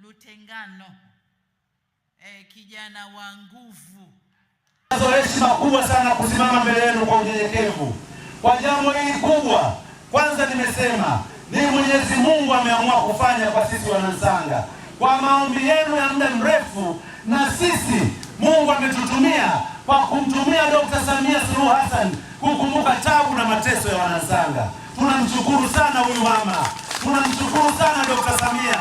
Lutengano, kijana wa nguvu. Heshima kubwa sana kusimama mbele yenu kwa unyenyekevu kwa jambo hili kubwa. Kwanza nimesema ni Mwenyezi Mungu ameamua kufanya kwa sisi Wanansanga kwa maombi yenu ya muda mrefu, na sisi Mungu ametutumia kwa kumtumia Dr. Samia Suluhu Hassan kukumbuka tabu na mateso ya Wanansanga. Tunamshukuru sana huyu mama, tunamshukuru sana Dr. Samia.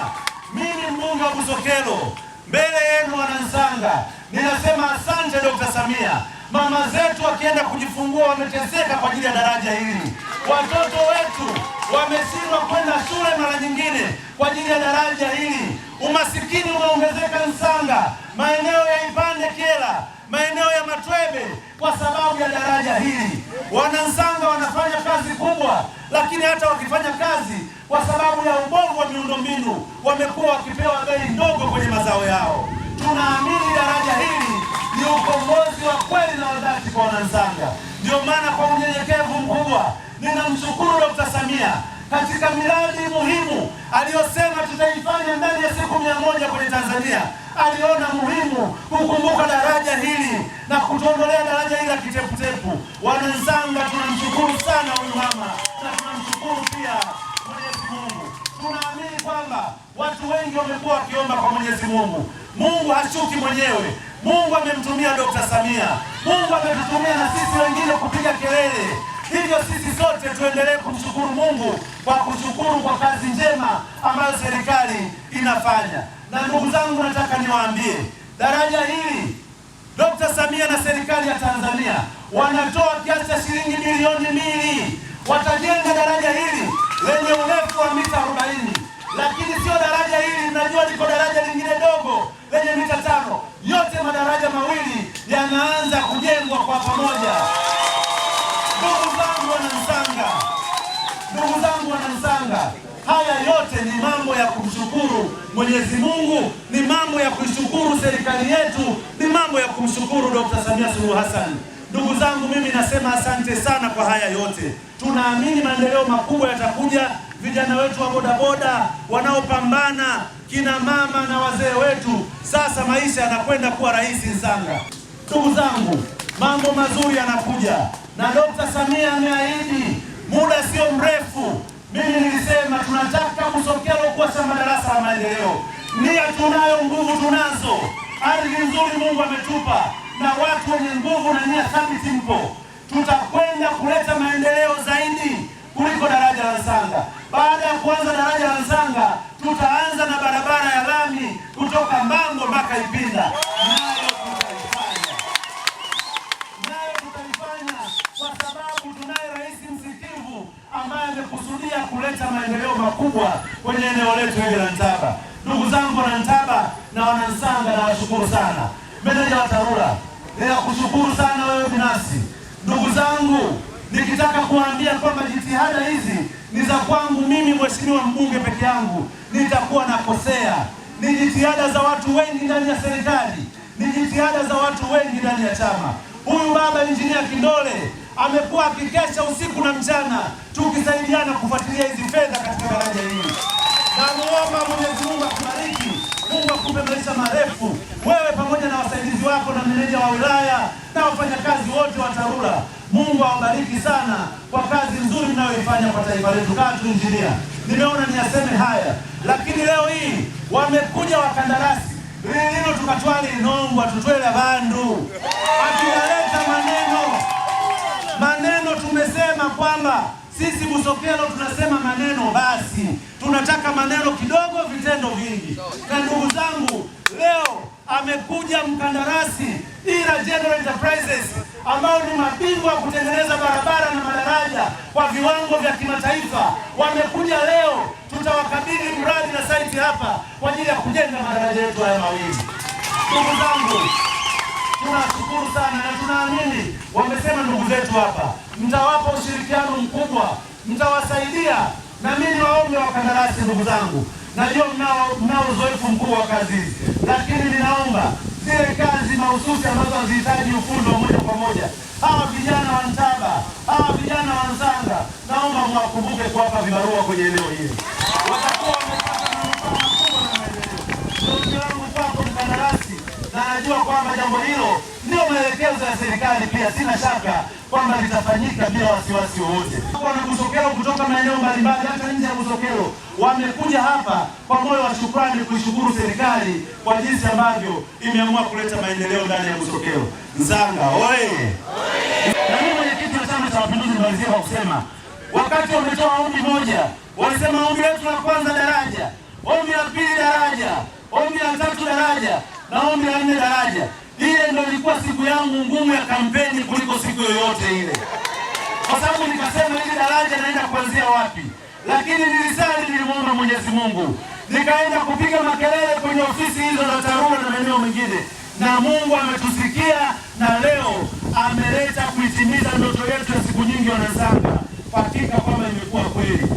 Mimi mbunge wa Busokelo mbele yenu Wanansanga ninasema asante Dr. Samia. Mama zetu wakienda kujifungua wameteseka kwa ajili ya daraja hili. Watoto wetu wameshindwa kwenda shule mara nyingine kwa ajili ya daraja hili. Umasikini umeongezeka Nsanga, maeneo ya Ipande Kyela, maeneo ya Matwebe kwa sababu ya daraja hili. Wanansanga wanafanya kazi kubwa, lakini hata wakifanya kazi kwa sababu ya ubovu wa miundombinu wamekuwa wakipewa bei ndogo kwenye mazao yao. Tunaamini daraja hili ni ukombozi wa kweli na wadhati kwa Wanansanga. Ndio maana kwa unyenyekevu mkubwa ninamshukuru Dr. Samia katika miradi muhimu aliyosema tutaifanya ndani ya siku 100 kwenye Tanzania. Aliona muhimu kukumbuka daraja hili na kutuondolea daraja hili la kiteputepu. Wanansanga tunamshukuru sana huyu mama na tunamshukuru pia Mwenyezi Mungu. Tunaamini kwamba watu wengi wamekuwa wakiomba kwa Mwenyezi Mungu. Mungu hashuki mwenyewe. Mungu amemtumia Dr. Samia. Mungu ametutumia na sisi wengine kupiga kelele. Hivyo sisi sote tuendelee kumshukuru Mungu kwa kushukuru kwa kazi njema ambayo serikali inafanya. Na ndugu zangu, nataka niwaambie, daraja hili Dr. Samia na serikali ya Tanzania wanatoa kiasi cha shilingi bilioni 2. Watajenga daraja hili lenye urefu wa mita 40. Lakini sio daraja hili, mnajua liko daraja lingine dogo lenye mita 5. Yote madaraja mawili yanaanza kujengwa kwa pamoja. Ndugu zangu Wanansanga, haya yote ni mambo ya kumshukuru Mwenyezi Mungu, ni mambo ya kuishukuru serikali yetu, ni mambo ya kumshukuru Dr. Samia Suluhu Hassan. Ndugu zangu, mimi nasema asante sana kwa haya yote. Tunaamini maendeleo makubwa yatakuja. Vijana wetu wa bodaboda wanaopambana, kina mama na wazee wetu, sasa maisha yanakwenda kuwa rahisi Nsanga. Ndugu zangu, mambo mazuri yanakuja na Dr. Samia ameahidi muda sio mrefu. Mimi nilisema tunataka Busokelo kuwa shamba darasa la maendeleo. Nia tunayo, nguvu tunazo, ardhi nzuri Mungu ametupa, na watu wenye nguvu na nia thabiti mpo. Tutakwenda kuleta maendeleo zaidi kuliko daraja la Nsanga. Baada ya kuanza daraja la Nsanga, tutaanza na barabara ya lami kutoka Mbango mpaka Ipinda. Nayo tutaifanya kwa sababu tunaye rais msikivu ambaye amekusudia kuleta maendeleo makubwa kwenye eneo letu hili la Ntaba. Ndugu zangu Ntaba na Wanansanga, nawashukuru sana. Meneja wa TARURA, ninakushukuru sana wewe binafsi. Ndugu zangu, nikitaka kuambia kwamba jitihada hizi ni za kwangu mimi mheshimiwa mbunge peke yangu, nitakuwa nakosea. Ni jitihada za watu wengi ndani ya serikali, ni jitihada za watu wengi ndani ya chama. Huyu baba Injinia Kindole amekuwa akikesha usiku na mchana tukisaidiana kufuatilia hizi fedha katika daraja hili. Na muomba Mwenyezi Mungu akubariki, Mungu akupe maisha marefu, wewe pamoja na wasaidizi wako na meneja wa wilaya na wafanyakazi wote wa TARURA. Mungu awabariki sana kwa kazi nzuri mnayoifanya kwa taifa letu. Katu Injinia, nimeona niyaseme haya, lakini leo hii wamekuja wakandarasi lino tukatwali inongwa tutwela bandu. Atunaleta maneno tumesema kwamba sisi Busokelo tunasema maneno basi. Tunataka maneno kidogo, vitendo vingi. Na ndugu zangu, leo amekuja mkandarasi Ira General Enterprises ambao ni mabingwa kutengeneza barabara na madaraja kwa viwango vya kimataifa. Wamekuja leo, tutawakabidhi mradi na site hapa kwa ajili ya kujenga madaraja yetu haya mawili. Ndugu zangu, tunashukuru sana na tunaamini, wamesema ndugu zetu hapa, mtawapa ushirikiano mkubwa, mtawasaidia. Na mimi waombe wakandarasi, ndugu zangu, najua mnao uzoefu mkubwa wa kazi hizi, lakini ninaomba zile kazi mahususi ambazo hazihitaji ufundi wa moja kwa moja, hawa vijana wa Ntaba, hawa vijana wa Nsanga, naomba mwakumbuke kuwapa vibarua kwenye eneo hili. Watakuwa wamepata manufaa najua kwamba jambo hilo ndio maelekezo ya serikali, pia sina shaka kwamba litafanyika bila wasiwasi wowote. Wana Busokelo kutoka maeneo mbalimbali hata nje ya Busokelo wamekuja hapa kwa moyo wa shukrani kuishukuru serikali kwa jinsi ambavyo imeamua kuleta maendeleo ndani ya Busokelo. Nzanga oye! Na mimi mwenyekiti wa Chama cha Mapinduzi nimalizia kwa kusema, wakati wametoa ombi moja, walisema ombi letu la kwanza daraja, ombi la pili daraja, ombi la tatu daraja na ombi la 4 daraja. Ile ndio ilikuwa siku yangu ngumu ya kampeni kuliko siku yoyote ile, kwa sababu nikasema hili daraja naenda kuanzia wapi? Lakini nilisali, nilimwomba Mwenyezi Mungu, nikaenda kupiga makelele kwenye ofisi hizo za TARURA na maeneo mengine, na Mungu ametusikia na leo ameleta kuitimiza ndoto yetu ya siku nyingi Wanasanga. Hakika kwamba imekuwa kweli.